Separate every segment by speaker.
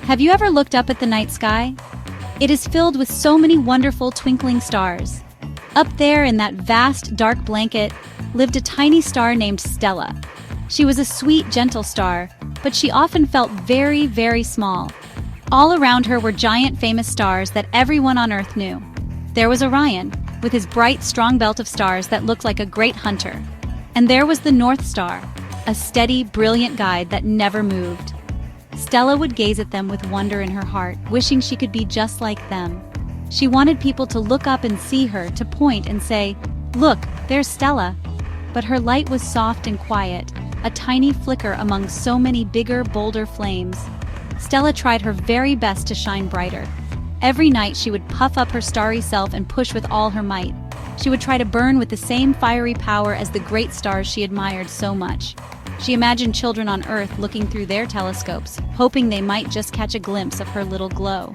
Speaker 1: Have you ever looked up at the night sky? It is filled with so many wonderful twinkling stars. Up there in that vast dark blanket lived a tiny star named Stella. She was a sweet, gentle star, but she often felt very, very small. All around her were giant famous stars that everyone on Earth knew. There was Orion, with his bright, strong belt of stars that looked like a great hunter. And there was the North Star, a steady, brilliant guide that never moved. Stella would gaze at them with wonder in her heart, wishing she could be just like them. She wanted people to look up and see her, to point and say, "Look, there's Stella." But her light was soft and quiet, a tiny flicker among so many bigger, bolder flames. Stella tried her very best to shine brighter. Every night she would puff up her starry self and push with all her might. She would try to burn with the same fiery power as the great stars she admired so much. She imagined children on Earth looking through their telescopes, hoping they might just catch a glimpse of her little glow.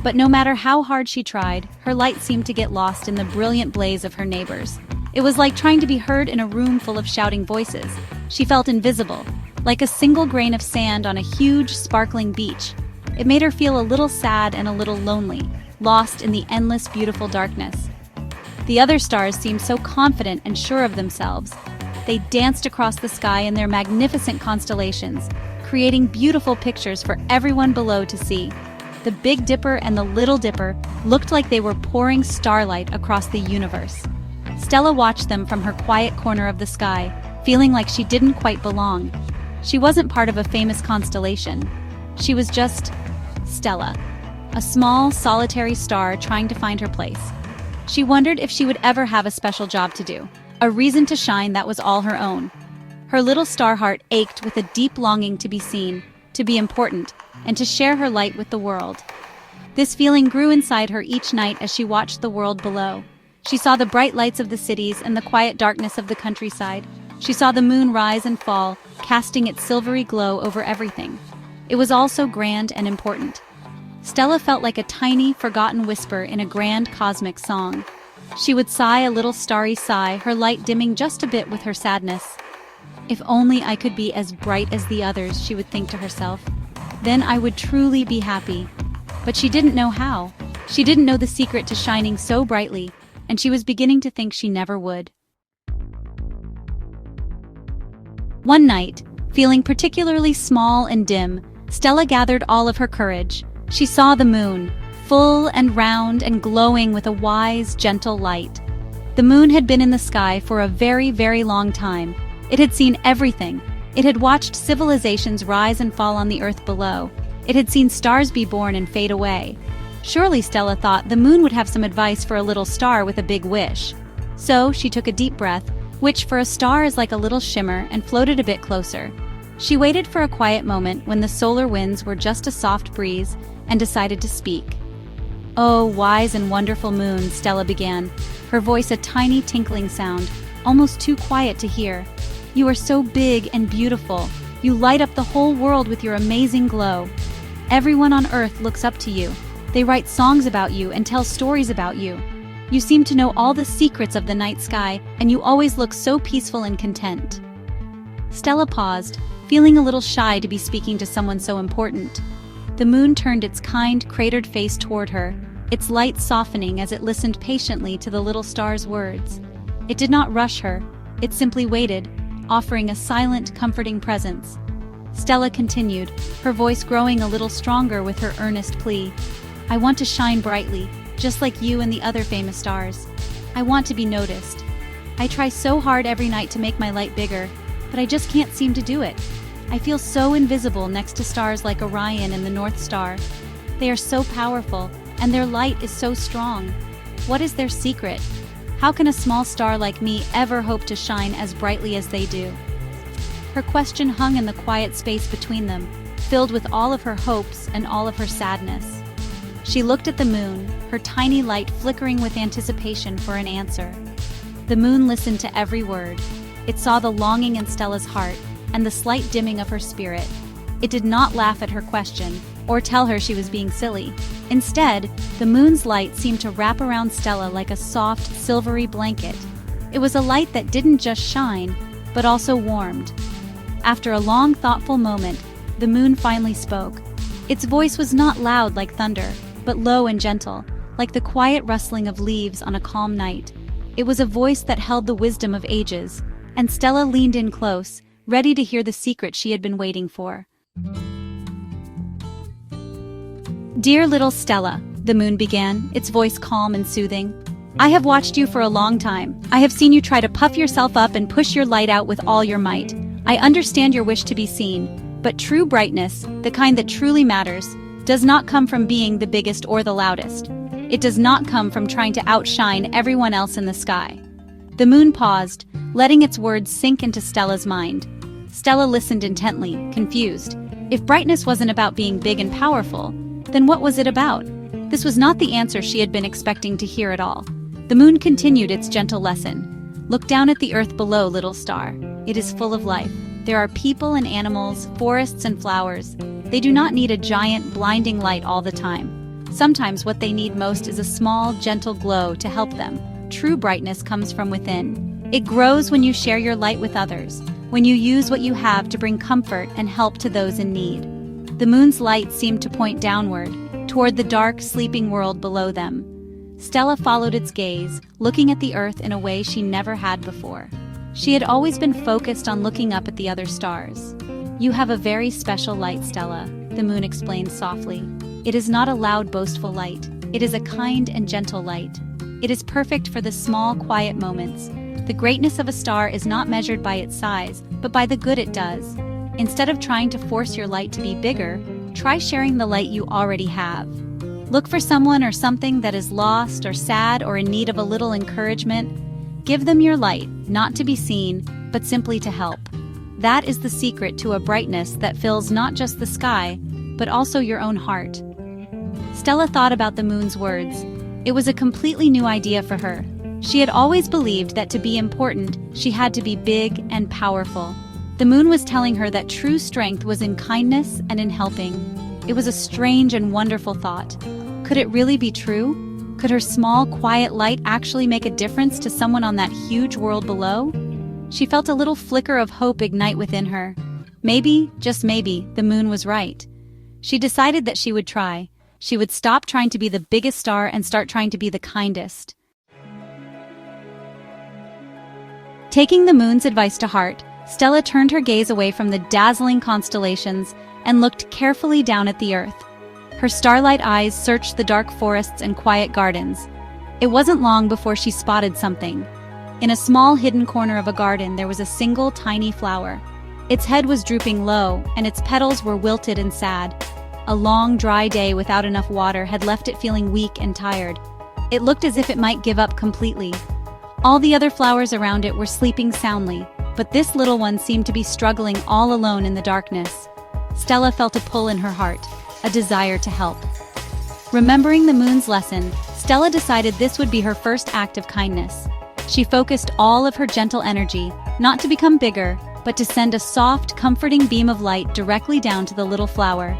Speaker 1: But no matter how hard she tried, her light seemed to get lost in the brilliant blaze of her neighbors. It was like trying to be heard in a room full of shouting voices. She felt invisible, like a single grain of sand on a huge, sparkling beach. It made her feel a little sad and a little lonely, lost in the endless, beautiful darkness. The other stars seemed so confident and sure of themselves. They danced across the sky in their magnificent constellations, creating beautiful pictures for everyone below to see. The Big Dipper and the Little Dipper looked like they were pouring starlight across the universe. Stella watched them from her quiet corner of the sky, feeling like she didn't quite belong. She wasn't part of a famous constellation. She was just Stella, a small, solitary star trying to find her place. She wondered if she would ever have a special job to do, a reason to shine that was all her own. Her little star heart ached with a deep longing to be seen, to be important, and to share her light with the world. This feeling grew inside her each night as she watched the world below. She saw the bright lights of the cities and the quiet darkness of the countryside. She saw the moon rise and fall, casting its silvery glow over everything. It was all so grand and important. Stella felt like a tiny, forgotten whisper in a grand cosmic song. She would sigh a little starry sigh, her light dimming just a bit with her sadness. "If only I could be as bright as the others," she would think to herself. "Then I would truly be happy." But she didn't know how. She didn't know the secret to shining so brightly, and she was beginning to think she never would. One night, feeling particularly small and dim, Stella gathered all of her courage. She saw the moon, full and round and glowing with a wise, gentle light. The moon had been in the sky for a very, very long time. It had seen everything. It had watched civilizations rise and fall on the earth below. It had seen stars be born and fade away. Surely, Stella thought, the moon would have some advice for a little star with a big wish. So she took a deep breath, which for a star is like a little shimmer, and floated a bit closer. She waited for a quiet moment when the solar winds were just a soft breeze, and decided to speak. "Oh, wise and wonderful moon," Stella began, her voice a tiny tinkling sound, almost too quiet to hear. "You are so big and beautiful. You light up the whole world with your amazing glow. Everyone on Earth looks up to you. They write songs about you and tell stories about you. You seem to know all the secrets of the night sky, and you always look so peaceful and content." Stella paused, feeling a little shy to be speaking to someone so important. The moon turned its kind, cratered face toward her, its light softening as it listened patiently to the little star's words. It did not rush her, it simply waited, offering a silent, comforting presence. Stella continued, her voice growing a little stronger with her earnest plea. "I want to shine brightly, just like you and the other famous stars. I want to be noticed. I try so hard every night to make my light bigger, but I just can't seem to do it. I feel so invisible next to stars like Orion and the North Star. They are so powerful, and their light is so strong. What is their secret? How can a small star like me ever hope to shine as brightly as they do?" Her question hung in the quiet space between them, filled with all of her hopes and all of her sadness. She looked at the moon, her tiny light flickering with anticipation for an answer. The moon listened to every word. It saw the longing in Stella's heart and the slight dimming of her spirit. It did not laugh at her question or tell her she was being silly. Instead, the moon's light seemed to wrap around Stella like a soft, silvery blanket. It was a light that didn't just shine, but also warmed. After a long, thoughtful moment, the moon finally spoke. Its voice was not loud like thunder, but low and gentle, like the quiet rustling of leaves on a calm night. It was a voice that held the wisdom of ages, and Stella leaned in close, ready to hear the secret she had been waiting for. "Dear little Stella," the moon began, its voice calm and soothing, "I have watched you for a long time. I have seen you try to puff yourself up and push your light out with all your might. I understand your wish to be seen, but true brightness, the kind that truly matters, does not come from being the biggest or the loudest. It does not come from trying to outshine everyone else in the sky." The moon paused, letting its words sink into Stella's mind. Stella listened intently, confused. If brightness wasn't about being big and powerful, then what was it about? This was not the answer she had been expecting to hear at all. The moon continued its gentle lesson. "Look down at the earth below, little star. It is full of life. There are people and animals, forests and flowers. They do not need a giant, blinding light all the time. Sometimes what they need most is a small, gentle glow to help them. True brightness comes from within. It grows when you share your light with others, when you use what you have to bring comfort and help to those in need." The moon's light seemed to point downward, toward the dark, sleeping world below them. Stella followed its gaze, looking at the earth in a way she never had before. She had always been focused on looking up at the other stars. "You have a very special light, Stella," the moon explained softly. "It is not a loud, boastful light. It is a kind and gentle light. It is perfect for the small, quiet moments. The greatness of a star is not measured by its size, but by the good it does. Instead of trying to force your light to be bigger, try sharing the light you already have. Look for someone or something that is lost or sad or in need of a little encouragement. Give them your light, not to be seen, but simply to help. That is the secret to a brightness that fills not just the sky, but also your own heart." Stella thought about the moon's words. It was a completely new idea for her. She had always believed that to be important, she had to be big and powerful. The moon was telling her that true strength was in kindness and in helping. It was a strange and wonderful thought. Could it really be true? Could her small, quiet light actually make a difference to someone on that huge world below? She felt a little flicker of hope ignite within her. Maybe, just maybe, the moon was right. She decided that she would try. She would stop trying to be the biggest star and start trying to be the kindest. Taking the moon's advice to heart, Stella turned her gaze away from the dazzling constellations and looked carefully down at the earth. Her starlight eyes searched the dark forests and quiet gardens. It wasn't long before she spotted something. In a small hidden corner of a garden there was a single tiny flower. Its head was drooping low, and its petals were wilted and sad. A long, dry day without enough water had left it feeling weak and tired. It looked as if it might give up completely. All the other flowers around it were sleeping soundly, but this little one seemed to be struggling all alone in the darkness. Stella felt a pull in her heart, a desire to help. Remembering the moon's lesson, Stella decided this would be her first act of kindness. She focused all of her gentle energy, not to become bigger, but to send a soft, comforting beam of light directly down to the little flower.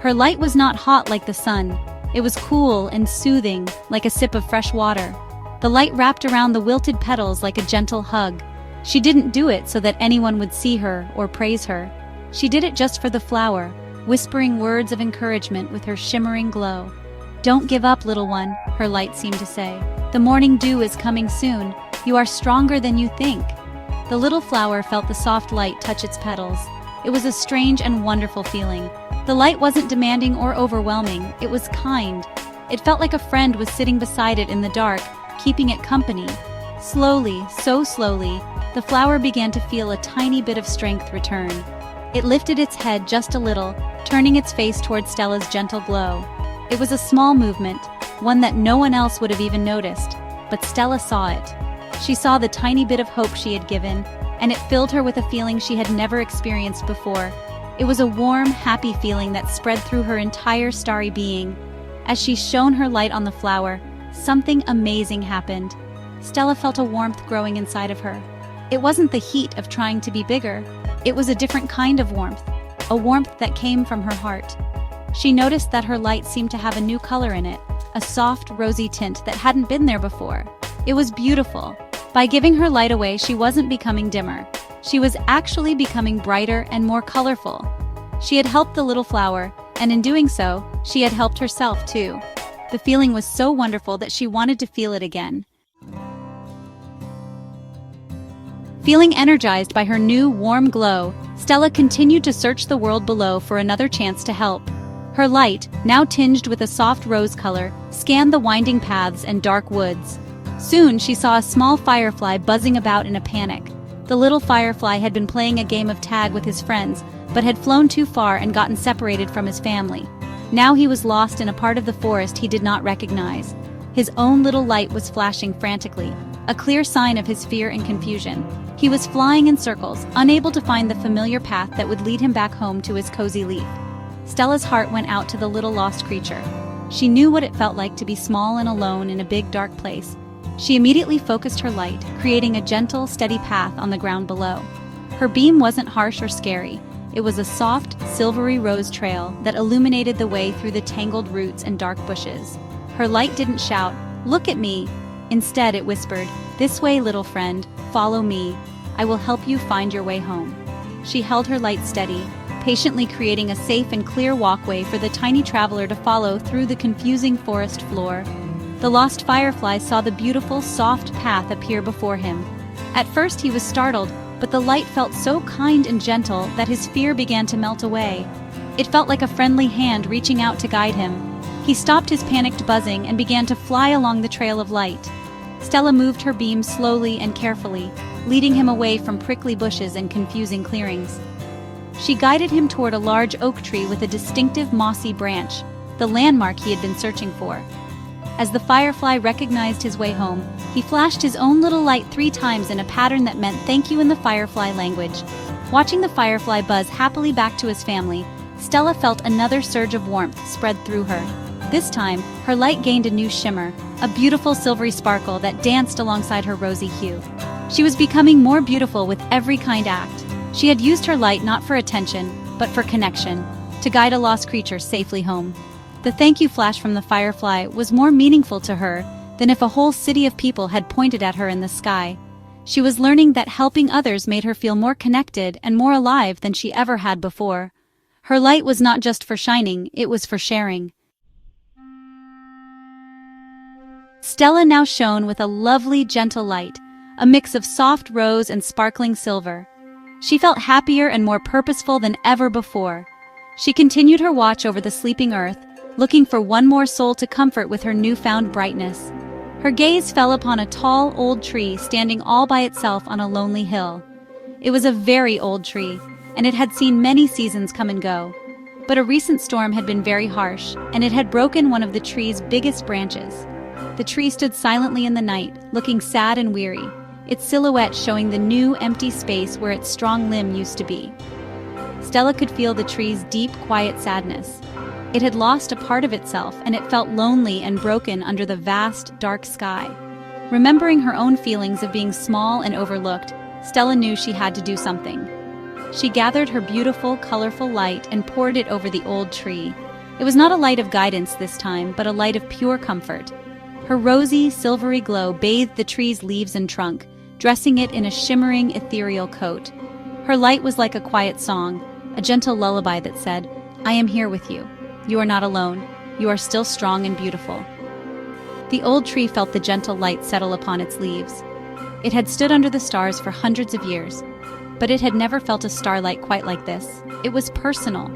Speaker 1: Her light was not hot like the sun. It was cool and soothing, like a sip of fresh water. The light wrapped around the wilted petals like a gentle hug. She didn't do it so that anyone would see her or praise her. She did it just for the flower, whispering words of encouragement with her shimmering glow. "Don't give up, little one," her light seemed to say. "The morning dew is coming soon. You are stronger than you think." The little flower felt the soft light touch its petals. It was a strange and wonderful feeling. The light wasn't demanding or overwhelming, it was kind. It felt like a friend was sitting beside it in the dark, keeping it company. Slowly, so slowly, the flower began to feel a tiny bit of strength return. It lifted its head just a little, turning its face toward Stella's gentle glow. It was a small movement, one that no one else would have even noticed, but Stella saw it. She saw the tiny bit of hope she had given, and it filled her with a feeling she had never experienced before. It was a warm, happy feeling that spread through her entire starry being. As she shone her light on the flower, something amazing happened. Stella felt a warmth growing inside of her. It wasn't the heat of trying to be bigger. It was a different kind of warmth, a warmth that came from her heart. She noticed that her light seemed to have a new color in it, a soft, rosy tint that hadn't been there before. It was beautiful. By giving her light away, she wasn't becoming dimmer. She was actually becoming brighter and more colorful. She had helped the little flower, and in doing so, she had helped herself too. The feeling was so wonderful that she wanted to feel it again. Feeling energized by her new warm glow, Stella continued to search the world below for another chance to help. Her light, now tinged with a soft rose color, scanned the winding paths and dark woods. Soon she saw a small firefly buzzing about in a panic. The little firefly had been playing a game of tag with his friends, but had flown too far and gotten separated from his family. Now he was lost in a part of the forest he did not recognize. His own little light was flashing frantically, a clear sign of his fear and confusion. He was flying in circles, unable to find the familiar path that would lead him back home to his cozy leaf. Stella's heart went out to the little lost creature. She knew what it felt like to be small and alone in a big dark place. She immediately focused her light, creating a gentle, steady path on the ground below. Her beam wasn't harsh or scary. It was a soft, silvery rose trail that illuminated the way through the tangled roots and dark bushes. Her light didn't shout, "Look at me!" Instead, it whispered, "This way, little friend, follow me. I will help you find your way home." She held her light steady, patiently creating a safe and clear walkway for the tiny traveler to follow through the confusing forest floor. The lost firefly saw the beautiful, soft path appear before him. At first he was startled, but the light felt so kind and gentle that his fear began to melt away. It felt like a friendly hand reaching out to guide him. He stopped his panicked buzzing and began to fly along the trail of light. Stella moved her beam slowly and carefully, leading him away from prickly bushes and confusing clearings. She guided him toward a large oak tree with a distinctive mossy branch, the landmark he had been searching for. As the firefly recognized his way home, he flashed his own little light 3 times in a pattern that meant thank you in the firefly language. Watching the firefly buzz happily back to his family, Stella felt another surge of warmth spread through her. This time, her light gained a new shimmer, a beautiful silvery sparkle that danced alongside her rosy hue. She was becoming more beautiful with every kind act. She had used her light not for attention, but for connection, to guide a lost creature safely home. The thank you flash from the firefly was more meaningful to her than if a whole city of people had pointed at her in the sky. She was learning that helping others made her feel more connected and more alive than she ever had before. Her light was not just for shining, it was for sharing. Stella now shone with a lovely, gentle light, a mix of soft rose and sparkling silver. She felt happier and more purposeful than ever before. She continued her watch over the sleeping earth, looking for one more soul to comfort with her newfound brightness. Her gaze fell upon a tall, old tree standing all by itself on a lonely hill. It was a very old tree, and it had seen many seasons come and go. But a recent storm had been very harsh, and it had broken one of the tree's biggest branches. The tree stood silently in the night, looking sad and weary, its silhouette showing the new, empty space where its strong limb used to be. Stella could feel the tree's deep, quiet sadness. It had lost a part of itself, and it felt lonely and broken under the vast, dark sky. Remembering her own feelings of being small and overlooked, Stella knew she had to do something. She gathered her beautiful, colorful light and poured it over the old tree. It was not a light of guidance this time, but a light of pure comfort. Her rosy, silvery glow bathed the tree's leaves and trunk, dressing it in a shimmering, ethereal coat. Her light was like a quiet song, a gentle lullaby that said, "I am here with you. You are not alone. You are still strong and beautiful." The old tree felt the gentle light settle upon its leaves. It had stood under the stars for hundreds of years, but it had never felt a starlight quite like this. It was personal.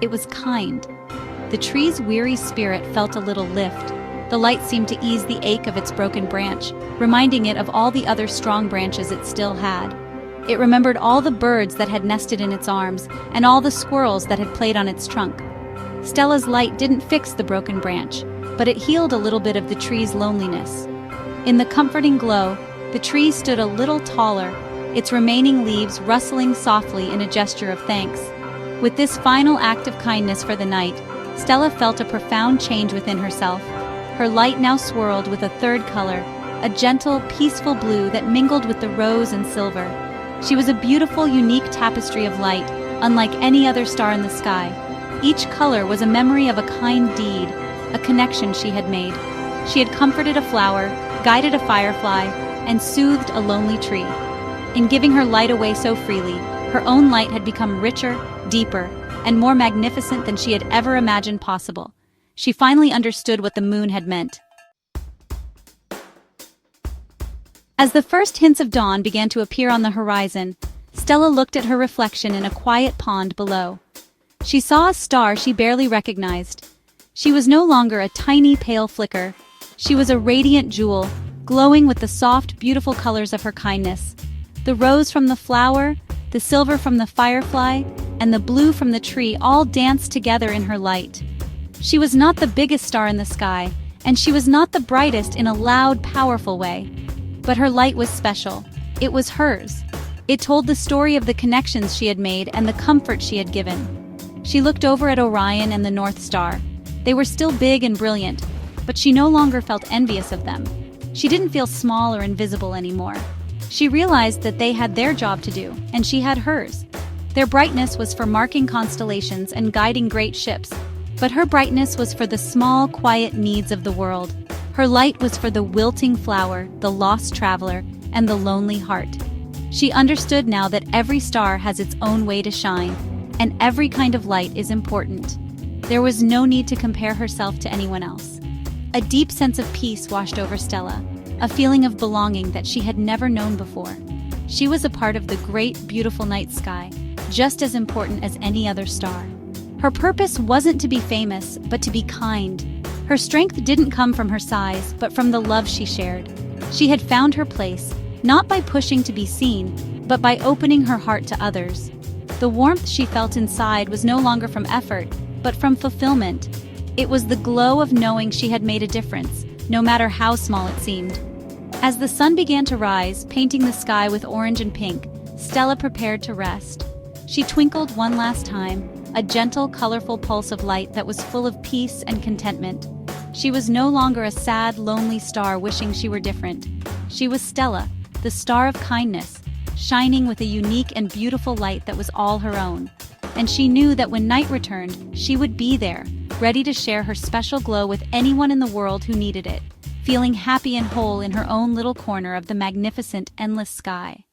Speaker 1: It was kind. The tree's weary spirit felt a little lift. The light seemed to ease the ache of its broken branch, reminding it of all the other strong branches it still had. It remembered all the birds that had nested in its arms and all the squirrels that had played on its trunk. Stella's light didn't fix the broken branch, but it healed a little bit of the tree's loneliness. In the comforting glow, the tree stood a little taller, its remaining leaves rustling softly in a gesture of thanks. With this final act of kindness for the night, Stella felt a profound change within herself. Her light now swirled with a third color, a gentle, peaceful blue that mingled with the rose and silver. She was a beautiful, unique tapestry of light, unlike any other star in the sky. Each color was a memory of a kind deed, a connection she had made. She had comforted a flower, guided a firefly, and soothed a lonely tree. In giving her light away so freely, her own light had become richer, deeper, and more magnificent than she had ever imagined possible. She finally understood what the moon had meant. As the first hints of dawn began to appear on the horizon, Stella looked at her reflection in a quiet pond below. She saw a star she barely recognized. She was no longer a tiny pale flicker. She was a radiant jewel, glowing with the soft, beautiful colors of her kindness. The rose from the flower, the silver from the firefly, and the blue from the tree all danced together in her light. She was not the biggest star in the sky, and she was not the brightest in a loud, powerful way. But her light was special. It was hers. It told the story of the connections she had made and the comfort she had given. She looked over at Orion and the North Star. They were still big and brilliant, but she no longer felt envious of them. She didn't feel small or invisible anymore. She realized that they had their job to do, and she had hers. Their brightness was for marking constellations and guiding great ships, but her brightness was for the small, quiet needs of the world. Her light was for the wilting flower, the lost traveler, and the lonely heart. She understood now that every star has its own way to shine, and every kind of light is important. There was no need to compare herself to anyone else. A deep sense of peace washed over Stella, a feeling of belonging that she had never known before. She was a part of the great, beautiful night sky, just as important as any other star. Her purpose wasn't to be famous, but to be kind. Her strength didn't come from her size, but from the love she shared. She had found her place, not by pushing to be seen, but by opening her heart to others. The warmth she felt inside was no longer from effort, but from fulfillment. It was the glow of knowing she had made a difference, no matter how small it seemed. As the sun began to rise, painting the sky with orange and pink, Stella prepared to rest. She twinkled one last time, a gentle, colorful pulse of light that was full of peace and contentment. She was no longer a sad, lonely star wishing she were different. She was Stella, the star of kindness, shining with a unique and beautiful light that was all her own. And she knew that when night returned, she would be there, ready to share her special glow with anyone in the world who needed it, feeling happy and whole in her own little corner of the magnificent, endless sky.